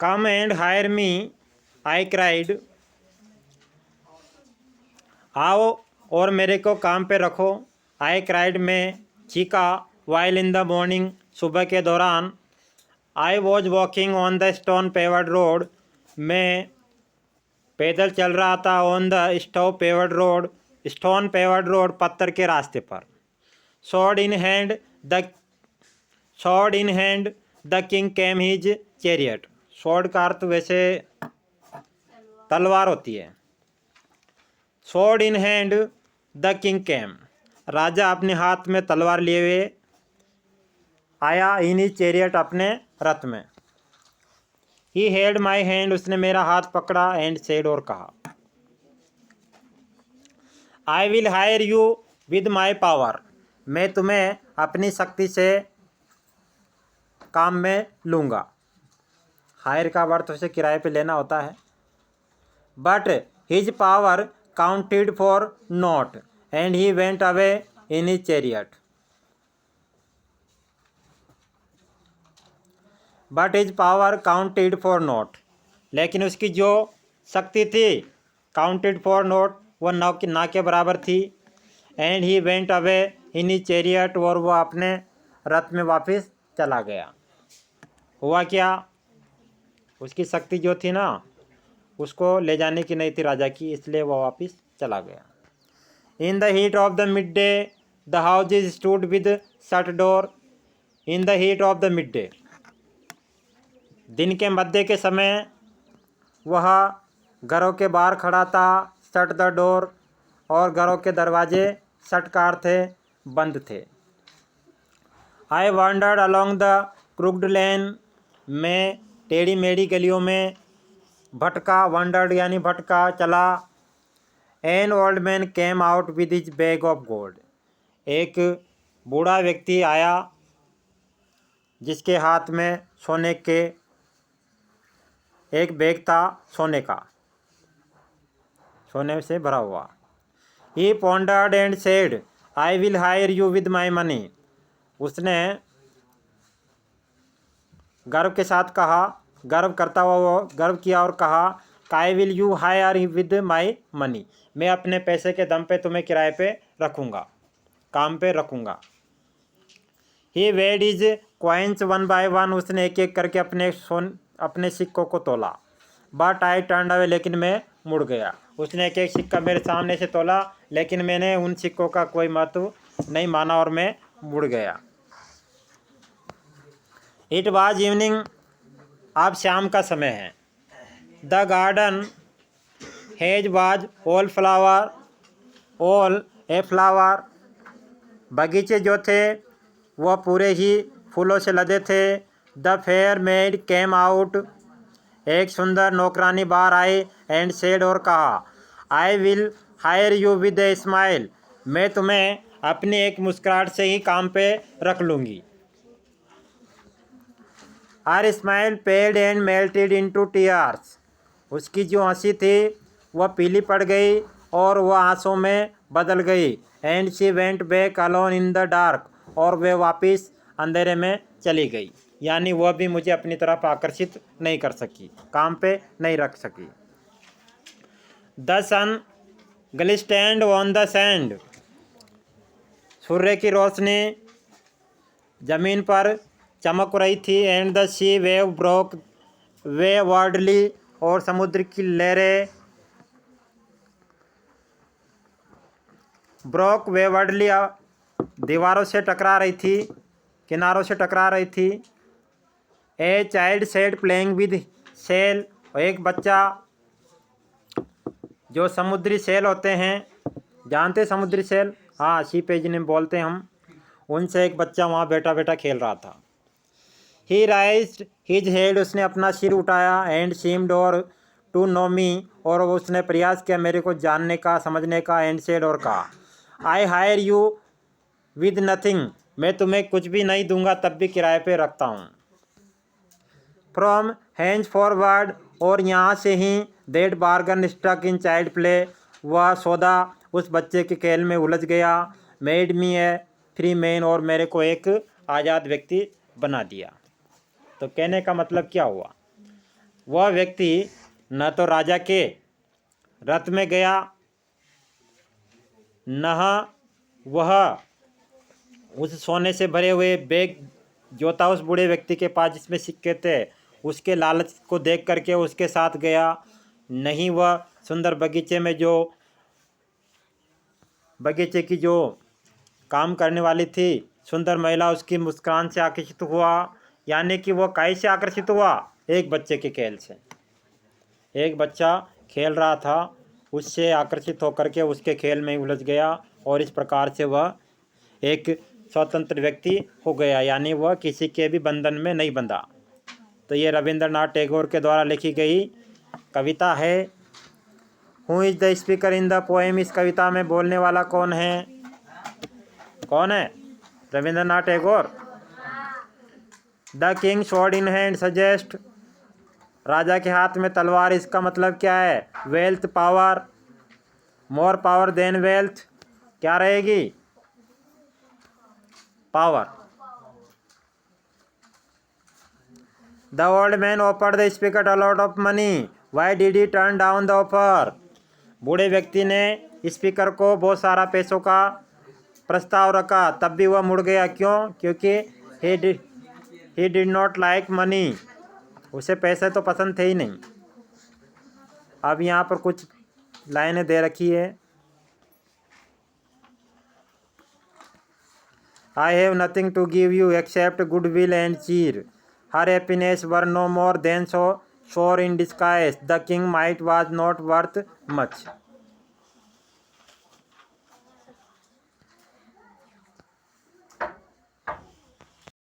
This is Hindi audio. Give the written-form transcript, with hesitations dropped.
Come and hire me, I cried. आओ और मेरे को काम पे रखो, आई क्राइड, में चीखा। वाइल इन द मॉर्निंग, सुबह के दौरान। I was walking on the stone paved road, मैं पैदल चल रहा था। On the stone paved road, stone paved road, पत्थर के रास्ते पर। Sword in hand the sword in hand the king came his chariot. Sword का अर्थ वैसे तलवार होती है। Sword in hand the king came, राजा अपने हाथ में तलवार लिए हुए आया। इन हिज चैरियट, अपने रथ में। ही हेल्ड माई हैंड, उसने मेरा हाथ पकड़ा। एंड सेड, और कहा। आई will hire you with my power, मैं तुम्हें अपनी शक्ति से काम में लूँगा। हायर का अर्थ उसे किराए पे लेना होता है। But his power counted for not, and he went away in his chariot. But his power counted for not, लेकिन उसकी जो शक्ति थी, काउंटेड फॉर नॉट, वह ना के बराबर थी। And he went away in his chariot, और वह अपने रथ में वापस चला गया। हुआ क्या, उसकी शक्ति जो थी ना, उसको ले जाने की नहीं थी राजा की, इसलिए वह वापस चला गया। In the heat of the mid day the houses stood with shut door. In the heat of the mid day, दिन के मध्य के समय वह घरों के बाहर खड़ा था। शट द डोर, और घरों के दरवाजे शटकार थे, बंद थे। I wandered along the crooked lane, मैं टेढ़ी मेढ़ी गलियों में भटका। वॉन्डर्ड यानी भटका, चला। An old man came out with his bag of gold, एक बूढ़ा व्यक्ति आया जिसके हाथ में सोने के एक बैग था, सोने का, सोने से भरा हुआ। He pondered and said, I will hire you with my money, उसने गर्व के साथ कहा, गर्व करता हुआ वो गर्व किया और कहा, I will you hire with my money, मैं अपने पैसे के दम पे तुम्हें किराए पे रखूँगा, काम पे रखूँगा। He weighed his coins one by one, उसने एक एक करके अपने सिक्कों को तोला। बट आई टर्न अवे, लेकिन मैं मुड़ गया। उसने एक एक सिक्का मेरे सामने से तोला, लेकिन मैंने उन सिक्कों का कोई महत्व नहीं माना और मैं मुड़ गया। इट वाज इवनिंग, अब शाम का समय है। The garden hedge was all a flower, बगीचे जो थे वह पूरे ही फूलों से लदे थे। The fair made came out, एक सुंदर नौकरानी बाहर आई। एंड सेड, और कहा, आई will hire you with a smile, मैं तुम्हें अपनी एक मुस्कुराहट से ही काम पे रख लूँगी। Her smile paid and melted into tears, उसकी जो हंसी थी वह पीली पड़ गई और वह आंसुओं में बदल गई। And she went back alone in the dark, और वह वापस अंधेरे में चली गई, यानी वह भी मुझे अपनी तरफ आकर्षित नहीं कर सकी, काम पे नहीं रख सकी। The sun glistened on the sand, सूर्य की रोशनी जमीन पर चमक रही थी। And the sea wave broke waywardly, और समुद्र की लहरें ब्रोक वेवर्डली, दीवारों से टकरा रही थी, किनारों से टकरा रही थी। A child said playing with cell, एक बच्चा, जो समुद्री सेल होते हैं, जानते समुद्री सेल, हाँ, सीप जिन्हें बोलते हैं हम, उनसे एक बच्चा वहाँ बैठा बैठा खेल रहा था। ही राइज्ड हिज हेड, उसने अपना सिर उठाया। एंड सीम्ड, और टू नो मी, और उसने प्रयास किया मेरे को जानने का, समझने का। एंड सेड, और कहा, I hire you with nothing, मैं तुम्हें कुछ भी नहीं दूंगा, तब भी किराए पे रखता हूँ। फ्रॉम हैंज फॉरवर्ड, और यहाँ से ही that bargain stuck in child play, वह सौदा उस बच्चे के खेल में उलझ गया। Made me a free man, और मेरे को एक आज़ाद व्यक्ति बना दिया। तो कहने का मतलब क्या हुआ, वह व्यक्ति न तो राजा के रथ में गया, न वह उस सोने से भरे हुए बैग जो था उस बूढ़े व्यक्ति के पास जिसमें सिक्के थे उसके लालच को देख करके उसके साथ गया, नहीं वह सुंदर बगीचे की जो काम करने वाली थी सुंदर महिला उसकी मुस्कान से आकर्षित हुआ। यानी कि वो काहे से आकर्षित हुआ? एक बच्चे के खेल से। एक बच्चा खेल रहा था, उससे आकर्षित होकर के उसके खेल में उलझ गया और इस प्रकार से वह एक स्वतंत्र व्यक्ति हो गया, यानी वह किसी के भी बंधन में नहीं बंधा। तो ये रविंद्रनाथ टैगोर के द्वारा लिखी गई कविता है। Who is the speaker in the poem? इस कविता में बोलने वाला कौन है? कौन है? Rabindranath Tagore. The king sword in hand suggest, राजा के हाथ में तलवार, इसका मतलब क्या है? Wealth power, more power than wealth, क्या रहेगी? Power. The old man offered the speaker a lot of money, why did he turn down the offer? बूढ़े व्यक्ति ने स्पीकर को बहुत सारा पैसों का प्रस्ताव रखा, तब भी वह मुड़ गया। क्यों? क्योंकि he did not like money, उसे पैसे तो पसंद थे ही नहीं। अब यहाँ पर कुछ लाइनें दे रखी है। I have nothing to give you except good will and cheer, her happiness were no more than shore in disguise, the king might was not worth much.